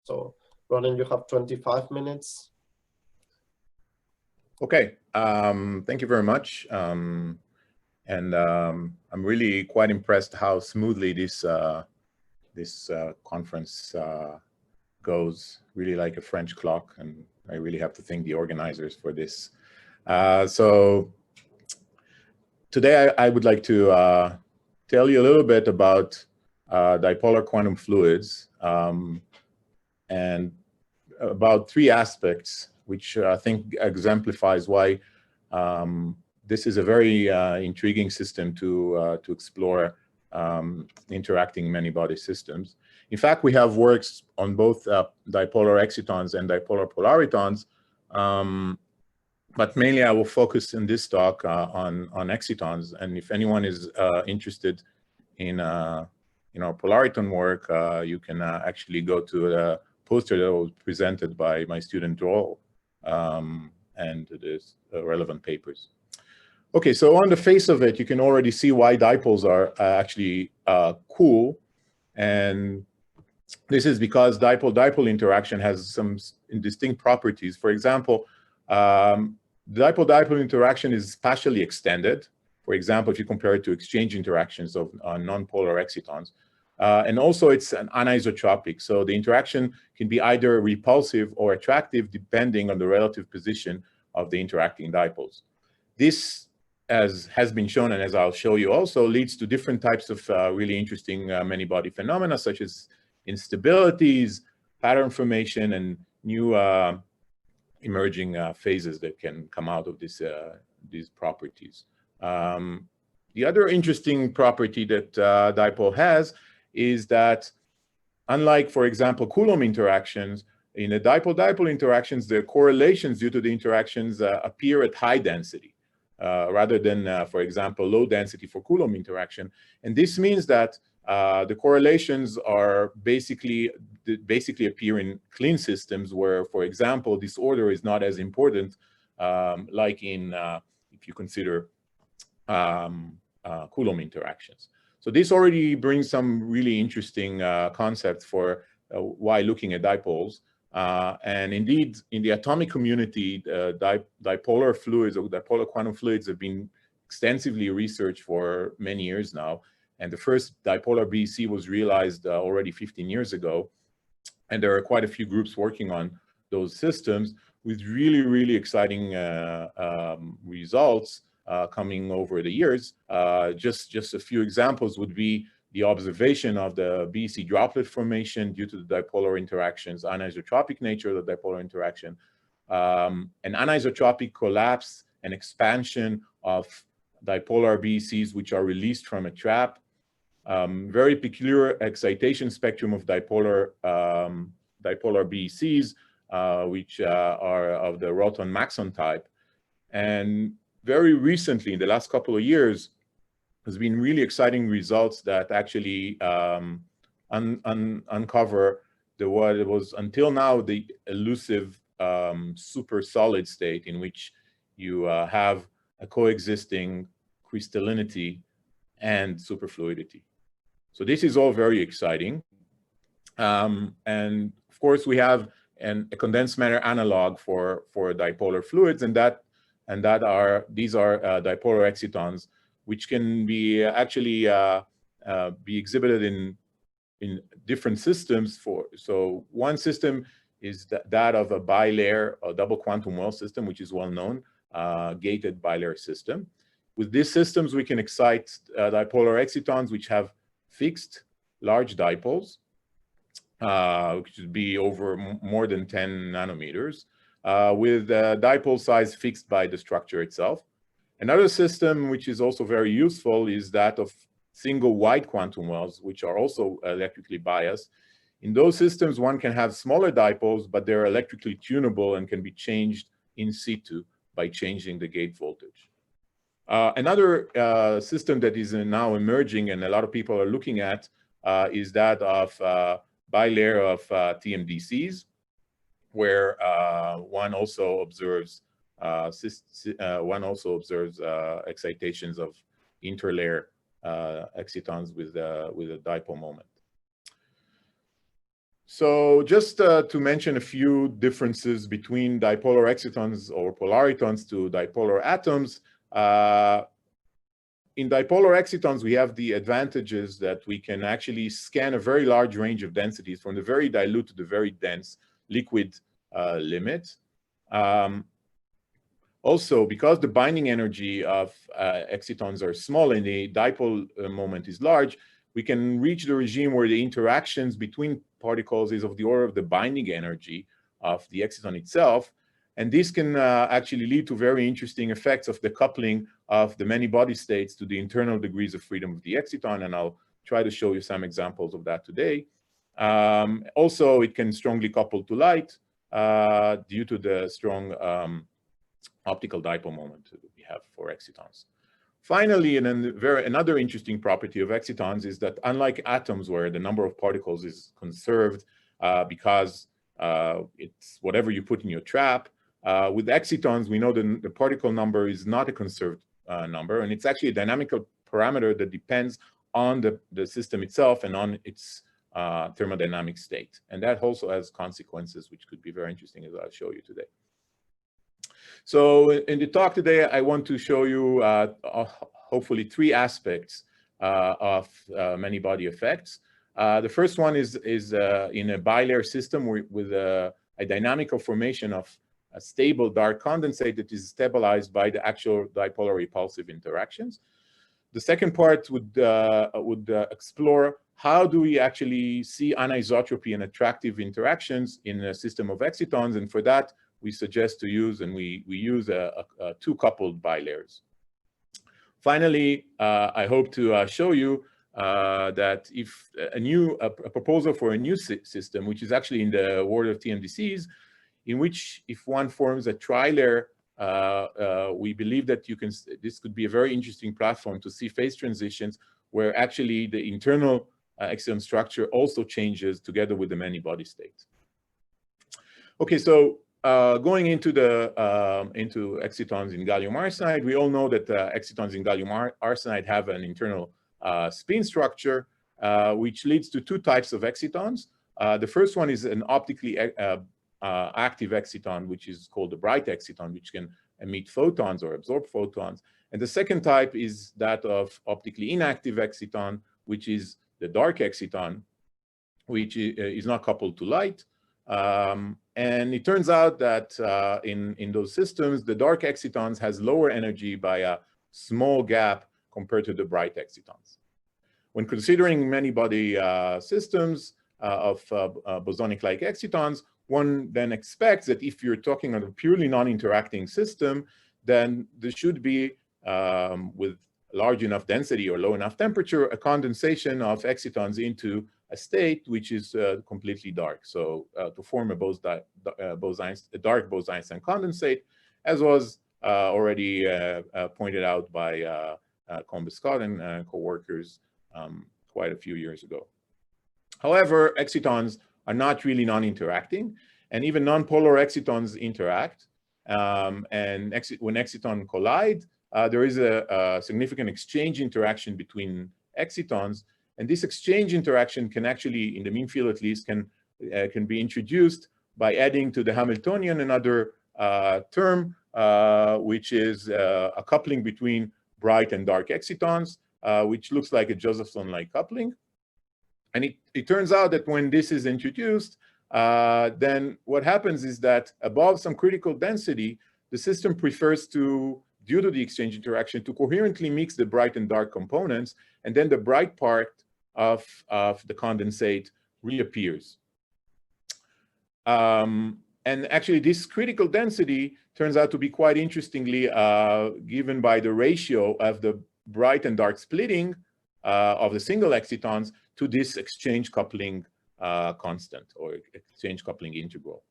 So, Ronen, you have 25 minutes. Okay, thank you very much. I'm really quite impressed how smoothly this conference goes, really like a French clock, and I really have to thank the organizers for this. So today I would like to tell you a little bit about dipolar quantum fluids and about three aspects, which I think exemplifies why this is a very intriguing system to explore interacting many-body systems. In fact, we have works on both dipolar excitons and dipolar polaritons, but mainly I will focus in this talk on excitons. And if anyone is interested in our polariton work, you can actually go to the poster that was presented by my student Droll and there's relevant papers. Okay, so on the face of it, you can already see why dipoles are actually cool. And this is because dipole-dipole interaction has some distinct properties. For example, the dipole-dipole interaction is spatially extended. For example, if you compare it to exchange interactions of non-polar excitons. And also it's an anisotropic. So the interaction can be either repulsive or attractive depending on the relative position of the interacting dipoles. This, as has been shown, and as I'll show you also, leads to different types of really interesting many-body phenomena, such as instabilities, pattern formation, and new emerging phases that can come out of these properties. The other interesting property that dipole has is that, unlike, for example, Coulomb interactions, in the dipole-dipole interactions, the correlations due to the interactions appear at high density, rather than, for example, low density for Coulomb interaction. And this means that the correlations are basically appear in clean systems where, for example, disorder is not as important, like in, if you consider Coulomb interactions. So this already brings some really interesting concepts for why looking at dipoles. And indeed, in the atomic community, dipolar fluids or dipolar quantum fluids have been extensively researched for many years now. And the first dipolar BEC was realized already 15 years ago. And there are quite a few groups working on those systems with really, really exciting results coming over the years. Just a few examples would be the observation of the BEC droplet formation due to the dipolar interactions, anisotropic nature of the dipolar interaction, an anisotropic collapse and expansion of dipolar BECs which are released from a trap, very peculiar excitation spectrum of dipolar BECs, which are of the Roton-Maxon type. And very recently, in the last couple of years, there's been really exciting results that actually uncover what it was until now the elusive super solid state in which you have a coexisting crystallinity and superfluidity. So this is all very exciting. And of course, we have a condensed matter analog for dipolar fluids, and these are dipolar excitons, which can be actually be exhibited in different systems. So one system is that of a bilayer, a double quantum well system, which is well known, gated bilayer system. With these systems, we can excite dipolar excitons, which have fixed large dipoles, which would be over more than 10 nanometers, with dipole size fixed by the structure itself. Another system which is also very useful is that of single wide quantum wells, which are also electrically biased. In those systems, one can have smaller dipoles, but they're electrically tunable and can be changed in situ by changing the gate voltage. Another system that is now emerging and a lot of people are looking at is that of bilayer of TMDCs, where one also observes excitations of interlayer excitons with a dipole moment. So just to mention a few differences between dipolar excitons or polaritons to dipolar atoms. In dipolar excitons, we have the advantages that we can actually scan a very large range of densities from the very dilute to the very dense liquid limit. Also, because the binding energy of excitons are small and the dipole moment is large, we can reach the regime where the interactions between particles is of the order of the binding energy of the exciton itself. And this can actually lead to very interesting effects of the coupling of the many body states to the internal degrees of freedom of the exciton. And I'll try to show you some examples of that today. Also, it can strongly couple to light due to the strong optical dipole moment we have for excitons. Finally, and then another interesting property of excitons is that unlike atoms where the number of particles is conserved because it's whatever you put in your trap, with excitons, we know that the particle number is not a conserved number, and it's actually a dynamical parameter that depends on the system itself and on its thermodynamic state. And that also has consequences, which could be very interesting, as I'll show you today. So in the talk today, I want to show you hopefully three aspects of many body effects. The first one is in a bilayer system with a dynamical formation of a stable dark condensate that is stabilized by the actual dipolar repulsive interactions. The second part would explore how do we actually see anisotropy and attractive interactions in a system of excitons, and for that, we suggest to use, and we use two coupled bilayers. Finally, I hope to show you that if a proposal for a new system, which is actually in the world of TMDCs, in which if one forms a trilayer, we believe that this could be a very interesting platform to see phase transitions where actually the internal exciton structure also changes together with the many body states. Okay, so going into excitons in gallium arsenide, we all know that excitons in gallium arsenide have an internal spin structure, which leads to two types of excitons. The first one is an optically active exciton, which is called the bright exciton, which can emit photons or absorb photons. And the second type is that of optically inactive exciton, which is the dark exciton, which is not coupled to light. And it turns out that in those systems, the dark excitons has lower energy by a small gap compared to the bright excitons. When considering many body systems of bosonic-like excitons, one then expects that if you're talking on a purely non-interacting system, then there should be, with large enough density or low enough temperature, a condensation of excitons into a state which is completely dark. So to form a dark Bose-Einstein condensate, as was already pointed out by Condensed and co-workers quite a few years ago. However, excitons are not really non-interacting, and even non-polar excitons interact. And when excitons collide, there is a significant exchange interaction between excitons, and this exchange interaction can actually, in the mean field at least, can be introduced by adding to the Hamiltonian another term, which is a coupling between bright and dark excitons, which looks like a Josephson-like coupling. And it turns out that when this is introduced, then what happens is that above some critical density, the system prefers to, due to the exchange interaction, to coherently mix the bright and dark components, and then the bright part of the condensate reappears. And actually, this critical density turns out to be quite interestingly given by the ratio of the bright and dark splitting of the single excitons to this exchange coupling constant or exchange coupling integral.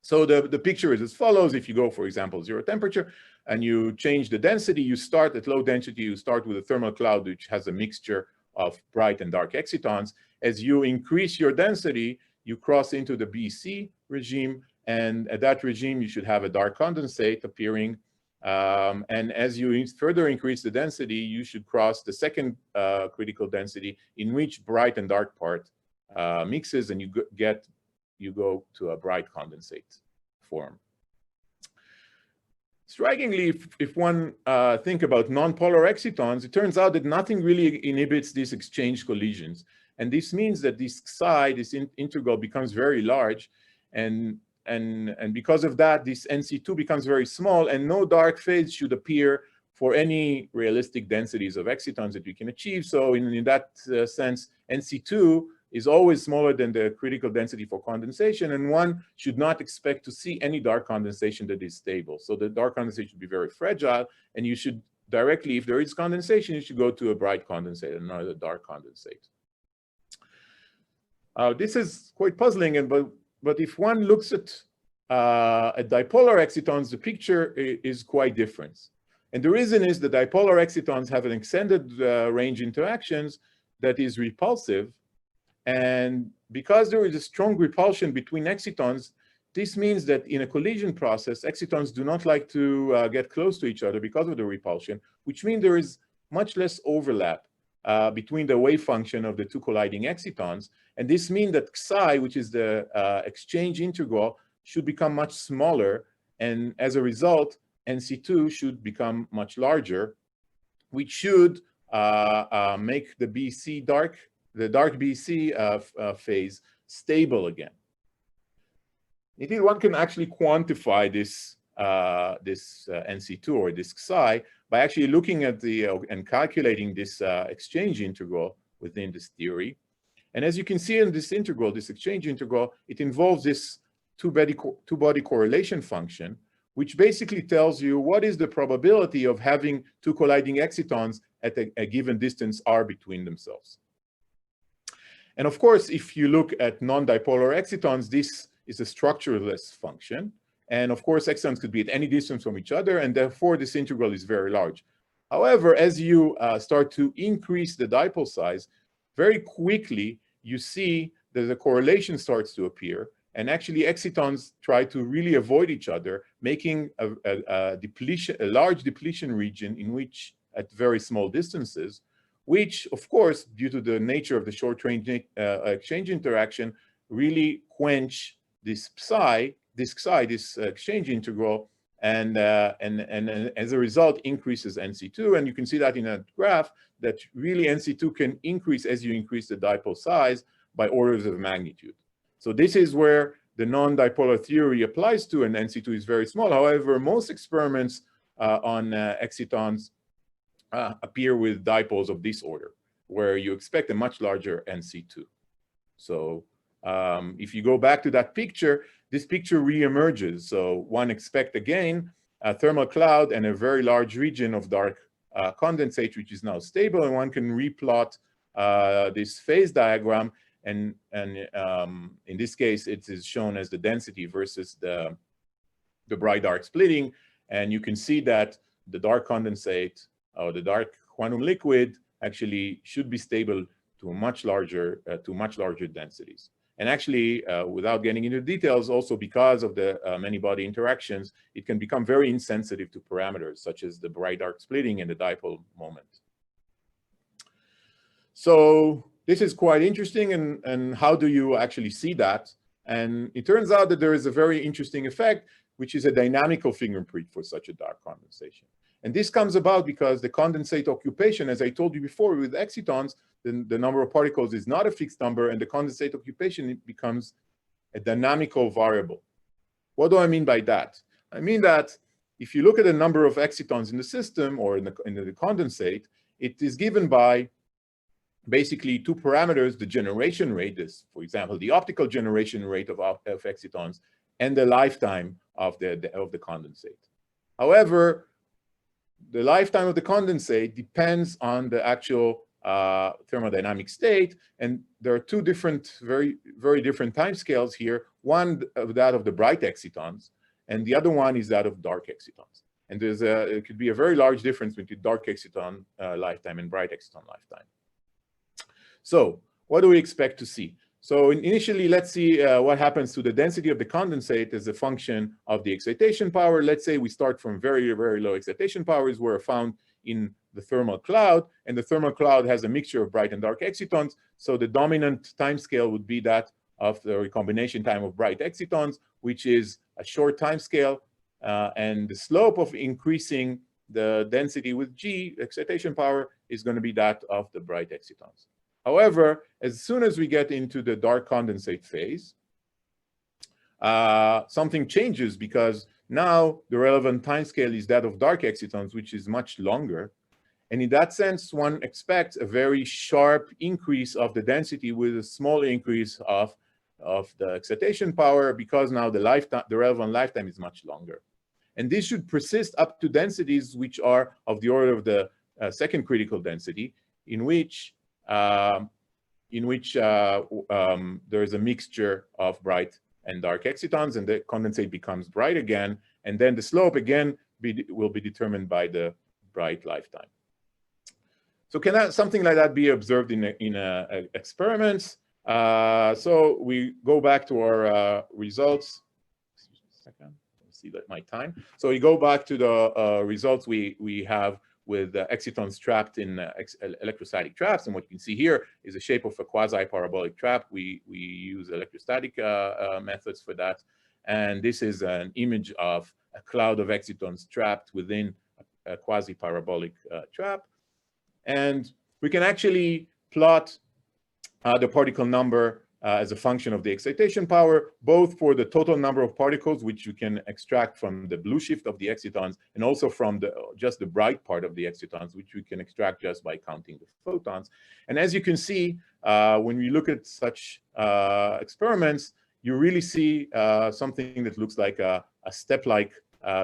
So the picture is as follows. If you go, for example, 0 temperature and you change the density, you start at low density, you start with a thermal cloud which has a mixture of bright and dark excitons. As you increase your density, you cross into the BEC regime, and at that regime you should have a dark condensate appearing. And as you further increase the density, you should cross the second critical density in which bright and dark part mixes, and you go to a bright condensate form. Strikingly, if one think about non-polar excitons, it turns out that nothing really inhibits these exchange collisions. And this means that this psi, this integral, becomes very large. And because of that, this NC2 becomes very small, and no dark phase should appear for any realistic densities of excitons that we can achieve. So in that sense, NC2 is always smaller than the critical density for condensation, and one should not expect to see any dark condensation that is stable. So the dark condensation should be very fragile, and you should directly, if there is condensation, you should go to a bright condensate and not a dark condensate. This is quite puzzling, but if one looks at dipolar excitons, the picture is quite different. And the reason is the dipolar excitons have an extended range interactions that is repulsive. And because there is a strong repulsion between excitons, this means that in a collision process, excitons do not like to get close to each other because of the repulsion, which means there is much less overlap between the wave function of the two colliding excitons. And this means that psi, which is the exchange integral, should become much smaller. And as a result, NC2 should become much larger, which should make the BEC the dark BEC phase stable again. Indeed, one can actually quantify this NC2 or this psi by actually looking at and calculating this exchange integral within this theory. And as you can see in this integral, this exchange integral, it involves this two-body correlation function, which basically tells you what is the probability of having two colliding excitons at a given distance r between themselves. And of course, if you look at non-dipolar excitons, this is a structureless function. And of course, excitons could be at any distance from each other, and therefore this integral is very large. However, as you start to increase the dipole size, very quickly you see that the correlation starts to appear, and actually excitons try to really avoid each other, making a large depletion region in which, at very small distances, which, of course, due to the nature of the short-range exchange interaction, really quench this exchange integral, and as a result, increases NC2. And you can see that in a graph that really NC2 can increase as you increase the dipole size by orders of magnitude. So this is where the non-dipolar theory applies to, and NC2 is very small. However, most experiments on excitons appear with dipoles of this order, where you expect a much larger NC2. So if you go back to that picture, this picture reemerges. So one expects again a thermal cloud and a very large region of dark condensate, which is now stable, and one can replot this phase diagram. And in this case, it is shown as the density versus the bright dark splitting. And you can see that the dark condensate or the dark quantum liquid actually should be stable to much larger densities. And actually, without getting into details, also because of the many body interactions, it can become very insensitive to parameters such as the bright dark splitting and the dipole moment. So this is quite interesting, and how do you actually see that? And it turns out that there is a very interesting effect, which is a dynamical fingerprint for such a dark condensation. And this comes about because the condensate occupation, as I told you before, with excitons, the number of particles is not a fixed number, and the condensate occupation, it becomes a dynamical variable. What do I mean by that? I mean that if you look at the number of excitons in the system or in the condensate, it is given by basically two parameters: the generation rate, this, for example, the optical generation rate of excitons, and the lifetime of the condensate. However, the lifetime of the condensate depends on the actual thermodynamic state, and there are two different, very different timescales here. One of that of the bright excitons, and the other one is that of dark excitons. And it could be a very large difference between dark exciton lifetime and bright exciton lifetime. So what do we expect to see? So initially, let's see what happens to the density of the condensate as a function of the excitation power. Let's say we start from very, very low excitation powers were found in the thermal cloud, and the thermal cloud has a mixture of bright and dark excitons. So the dominant time scale would be that of the recombination time of bright excitons, which is a short time scale, and the slope of increasing the density with G, excitation power, is going to be that of the bright excitons. However, as soon as we get into the dark condensate phase, something changes, because now the relevant time scale is that of dark excitons, which is much longer. And in that sense, one expects a very sharp increase of the density with a small increase of the excitation power, because now the relevant lifetime is much longer. And this should persist up to densities which are of the order of the second critical density, in which there is a mixture of bright and dark excitons, and the condensate becomes bright again, and then the slope again will be determined by the bright lifetime. So can something like that be observed in experiments? So we go back to our results. Excuse me a second. See that my time. So we go back to the results we have with excitons trapped in electrostatic traps, and what you can see here is the shape of a quasi-parabolic trap. We use electrostatic methods for that, and this is an image of a cloud of excitons trapped within a quasi-parabolic trap, and we can actually plot the particle number as a function of the excitation power, both for the total number of particles, which you can extract from the blue shift of the excitons, and also from just the bright part of the excitons, which we can extract just by counting the photons. And as you can see, when we look at such experiments, you really see something that looks like a step-like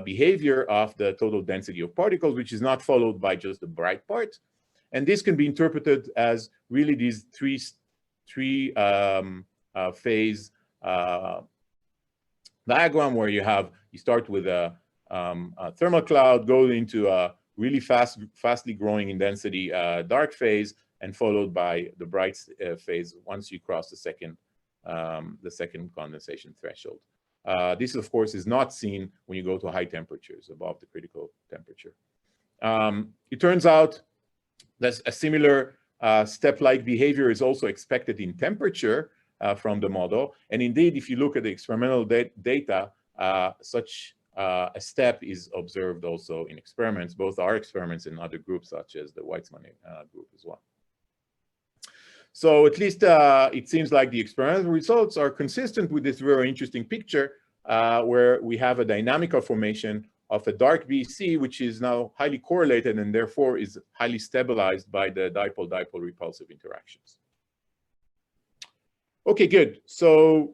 behavior of the total density of particles, which is not followed by just the bright part. And this can be interpreted as really these three phase diagram, where you start with a thermal cloud, go into a really fastly growing in density dark phase, and followed by the bright phase once you cross the second condensation threshold. This, of course, is not seen when you go to high temperatures, above the critical temperature. It turns out that a similar step-like behavior is also expected in temperature from the model. And indeed, if you look at the experimental data, such a step is observed also in experiments, both our experiments and other groups, such as the Weitzman group as well. So at least it seems like the experimental results are consistent with this very interesting picture, where we have a dynamical formation of a dark BEC, which is now highly correlated and therefore is highly stabilized by the dipole-dipole repulsive interactions. Okay, good. So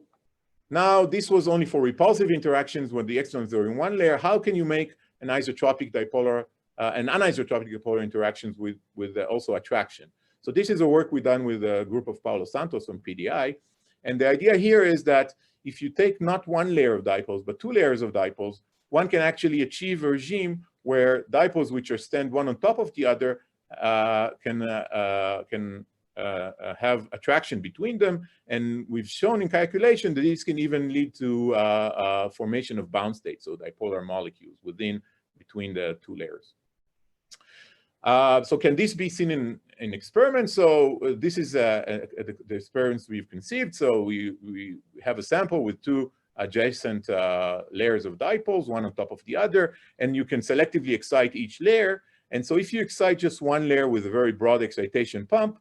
now this was only for repulsive interactions when the excitons are in one layer. How can you make an isotropic dipolar and anisotropic dipolar interactions with also attraction? So this is a work we've done with a group of Paulo Santos from PDI. And the idea here is that if you take not one layer of dipoles, but two layers of dipoles, one can actually achieve a regime where dipoles which are stand one on top of the other can have attraction between them. And we've shown in calculation that these can even lead to formation of bound states, so dipolar molecules between the two layers. So can this be seen in experiments? So this is the experiments we've conceived. So we have a sample with two adjacent layers of dipoles, one on top of the other, and you can selectively excite each layer. And so if you excite just one layer with a very broad excitation pump,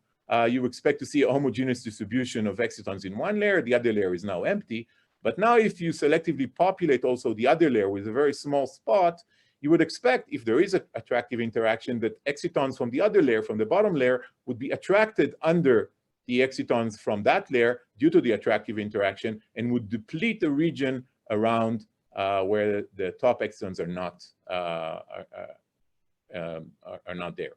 you expect to see a homogeneous distribution of excitons in one layer. The other layer is now empty. But now if you selectively populate also the other layer with a very small spot, you would expect, if there is an attractive interaction, that excitons from the other layer, from the bottom layer, would be attracted under the excitons from that layer due to the attractive interaction, and would deplete the region around where the top excitons are not there.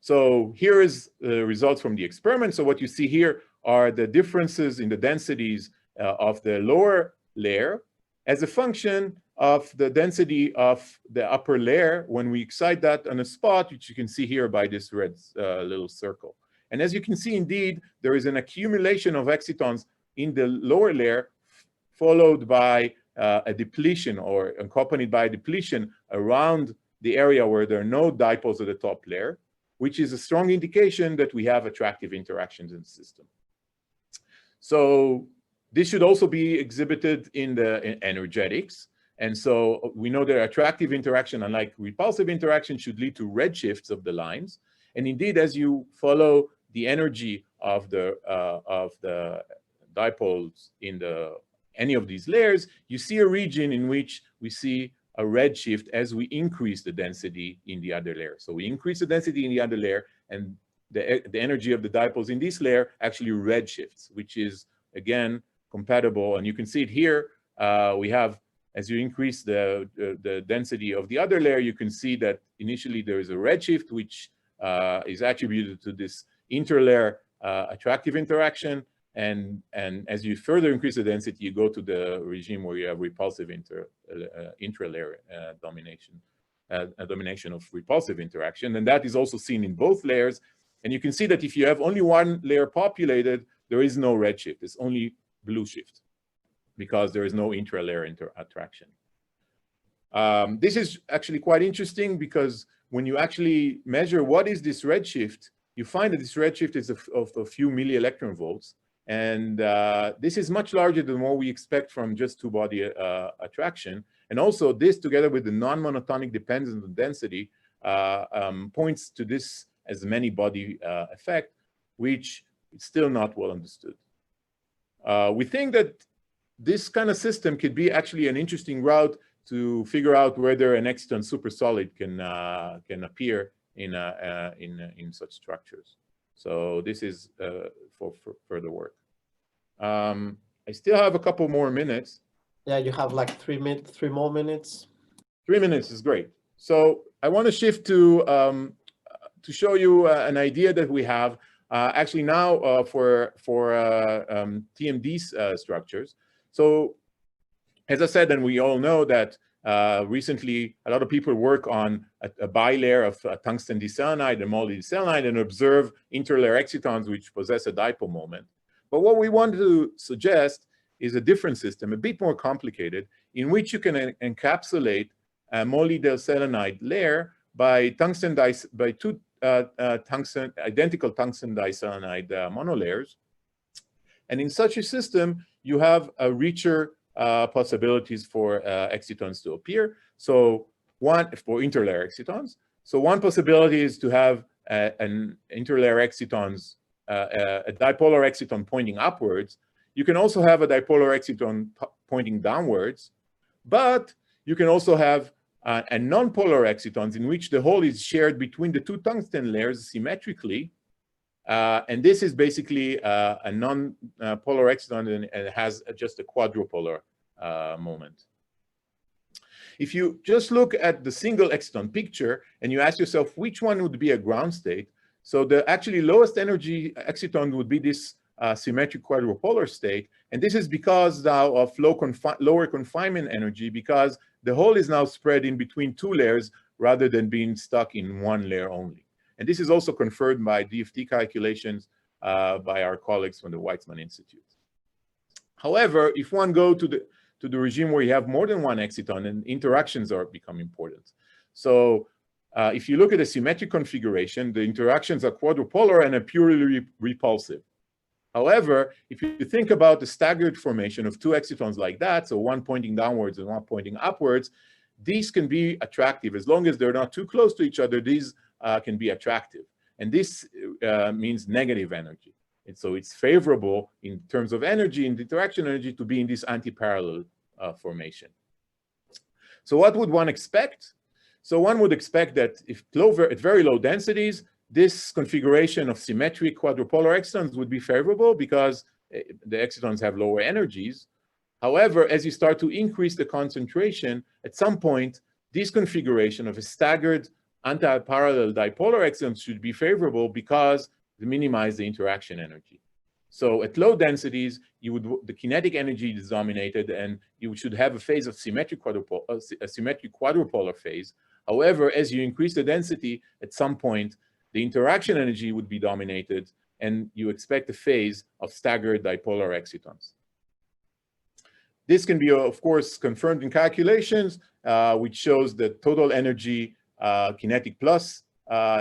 So here is the results from the experiment. So what you see here are the differences in the densities of the lower layer as a function of the density of the upper layer when we excite that on a spot, which you can see here by this red little circle. And as you can see, indeed, there is an accumulation of excitons in the lower layer, followed by a depletion, or accompanied by a depletion around the area where there are no dipoles at the top layer, which is a strong indication that we have attractive interactions in the system. So this should also be exhibited in the energetics. And so we know that attractive interaction, unlike repulsive interaction, should lead to redshifts of the lines. And indeed, as you follow the energy of the dipoles in any of these layers, you see a region in which we see a redshift as we increase the density in the other layer. So we increase the density in the other layer, and the energy of the dipoles in this layer actually redshifts, which is, again, compatible. And you can see it here. We have, as you increase the density of the other layer, you can see that initially there is a redshift, which is attributed to this interlayer attractive interaction. And as you further increase the density, you go to the regime where you have repulsive intralayer domination, a domination of repulsive interaction. And that is also seen in both layers. And you can see that if you have only one layer populated, there is no redshift. It's only blue shift because there is no intralayer attraction. This is actually quite interesting because when you actually measure what is this redshift, you find that this redshift is of a few milli-electron volts. And this is much larger than what we expect from just two-body attraction. And also this, together with the non-monotonic dependence on density, points to this as a many-body effect, which is still not well understood. We think that this kind of system could be actually an interesting route to figure out whether an exciton supersolid can appear in such structures. So this is for further work. I still have a couple more minutes. Yeah, you have like 3 more minutes. 3 minutes is great. So I want to shift to show you an idea that we have actually now for TMD structures. So as I said, and we all know that recently a lot of people work on a bilayer of tungsten diselenide and moly diselenide and observe interlayer excitons which possess a dipole moment. But what we want to suggest is a different system, a bit more complicated, in which you can encapsulate a moly diselenide layer by two identical tungsten diselenide monolayers. And in such a system, you have a richer possibilities for excitons to appear. So for interlayer excitons. So one possibility is to have an interlayer excitons, a dipolar exciton pointing upwards. You can also have a dipolar exciton pointing downwards, but you can also have a non-polar excitons in which the hole is shared between the two tungsten layers symmetrically. And this is basically a non-polar exciton, and it has just a quadrupolar moment. If you just look at the single exciton picture and you ask yourself which one would be a ground state, so the actually lowest energy exciton would be this symmetric quadrupolar state. And this is because now of lower confinement energy, because the hole is now spread in between two layers rather than being stuck in one layer only. And this is also confirmed by DFT calculations by our colleagues from the Weizmann Institute. However, if one go to the regime where you have more than one exciton, and interactions are become important. So if you look at a symmetric configuration, the interactions are quadrupolar and are purely repulsive. However, if you think about the staggered formation of two excitons like that, so one pointing downwards and one pointing upwards, these can be attractive. As long as they're not too close to each other, these can be attractive. And this means negative energy. And so it's favorable in terms of energy and interaction energy to be in this anti-parallel formation. So what would one expect? So one would expect that if at very low densities, this configuration of symmetric quadrupolar excitons would be favorable because the excitons have lower energies. However, as you start to increase the concentration, at some point, this configuration of a staggered anti-parallel dipolar excitons should be favorable because they minimize the interaction energy. So at low densities, the kinetic energy is dominated, and you should have a phase of symmetric quadrupolar phase. However, as you increase the density, at some point, the interaction energy would be dominated, and you expect a phase of staggered dipolar excitons. This can be, of course, confirmed in calculations, which shows that total energy kinetic plus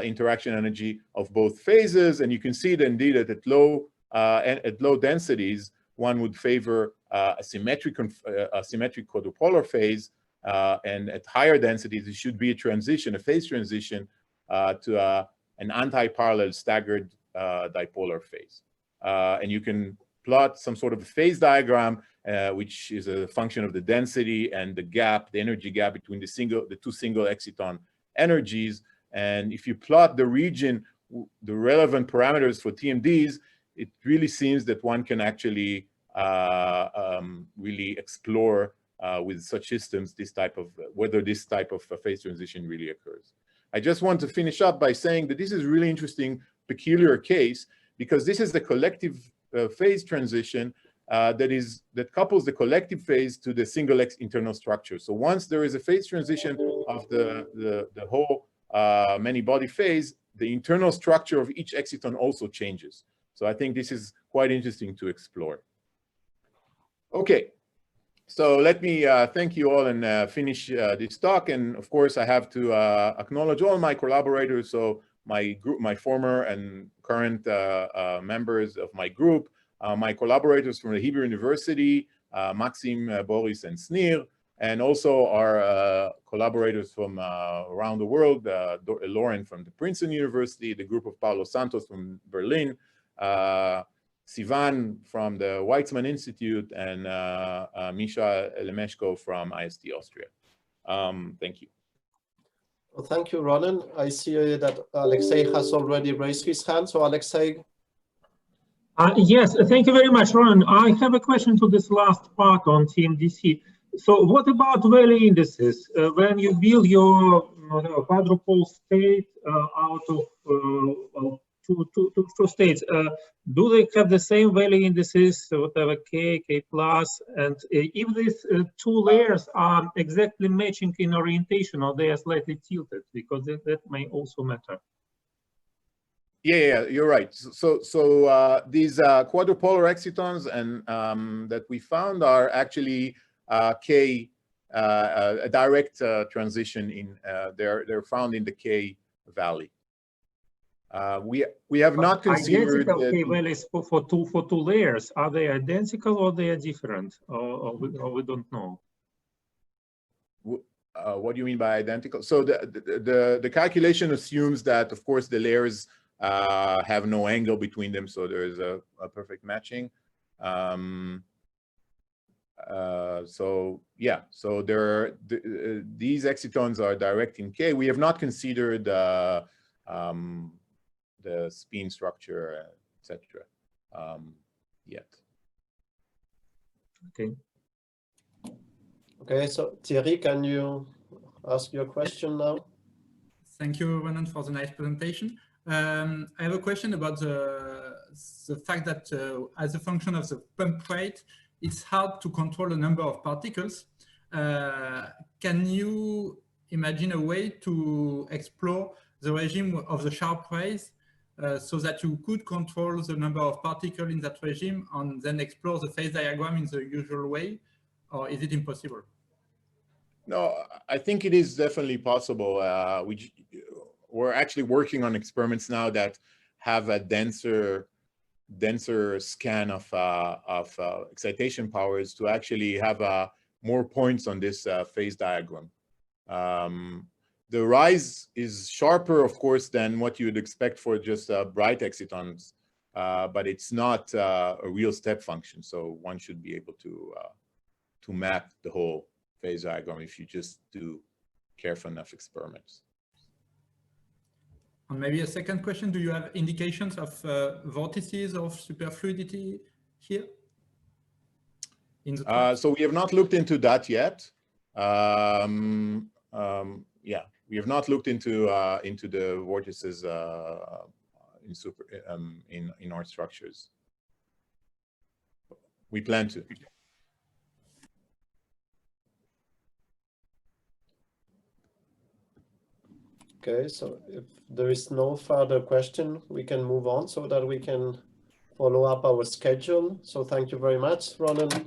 interaction energy of both phases. And you can see that indeed that at low densities, one would favor a symmetric quadrupolar phase, and at higher densities, it should be a phase transition to an anti-parallel staggered dipolar phase. And you can plot some sort of a phase diagram, which is a function of the density and the energy gap between the two single exciton energies. And if you plot the region, the relevant parameters for TMDs, it really seems that one can actually really explore with such systems whether this type of phase transition really occurs. I just want to finish up by saying that this is really interesting, peculiar case, because this is the collective phase transition that couples the collective phase to the single internal structure. So once there is a phase transition of the whole many-body phase, the internal structure of each exciton also changes. So I think this is quite interesting to explore. Okay, so let me thank you all and finish this talk. And of course, I have to acknowledge all my collaborators. So my group, my former and current members of my group, my collaborators from the Hebrew University, Maxim, Boris, and Snir, and also our collaborators from around the world, Lauren from the Princeton University, the group of Paulo Santos from Berlin, Sivan from the Weizmann Institute, and Misha Lemeshko from IST Austria. Thank you. Well, thank you, Ronen. I see that Alexei has already raised his hand. So Alexei. Yes, thank you very much, Ronen. I have a question to this last part on TMDC. So what about value indices? When you build your quadrupole state out of two states, do they have the same value indices, whatever K plus, and if these two layers are exactly matching in orientation, or they are slightly tilted, because that may also matter. Yeah, you're right. So these quadrupolar excitons and that we found are actually K, a direct transition in. They're found in the K valley. We have not considered identical K values for two layers. Are they identical or they are different, or we don't know? What do you mean by identical? So the calculation assumes that, of course, the layers have no angle between them, so there is a perfect matching. So yeah, so these excitons are direct in K. We have not considered the spin structure, etc. Yet. Okay. Okay, so Thierry, can you ask your question now? Thank you, Ronen, for the nice presentation. I have a question about the fact that as a function of the pump rate, it's hard to control the number of particles. Can you imagine a way to explore the regime of the sharp rays so that you could control the number of particles in that regime and then explore the phase diagram in the usual way, or is it impossible? No, I think it is definitely possible. We're actually working on experiments now that have a denser scan of excitation powers to actually have more points on this phase diagram. The rise is sharper, of course, than what you would expect for just bright excitons, but it's not a real step function. So one should be able to map the whole phase diagram if you just do careful enough experiments. And maybe a second question, do you have indications of vortices of superfluidity here? So we have not looked into that yet. Yeah, we have not looked into the vortices in our structures. We plan to. Okay, so if there is no further question, we can move on so that we can follow up our schedule. So thank you very much, Ronen.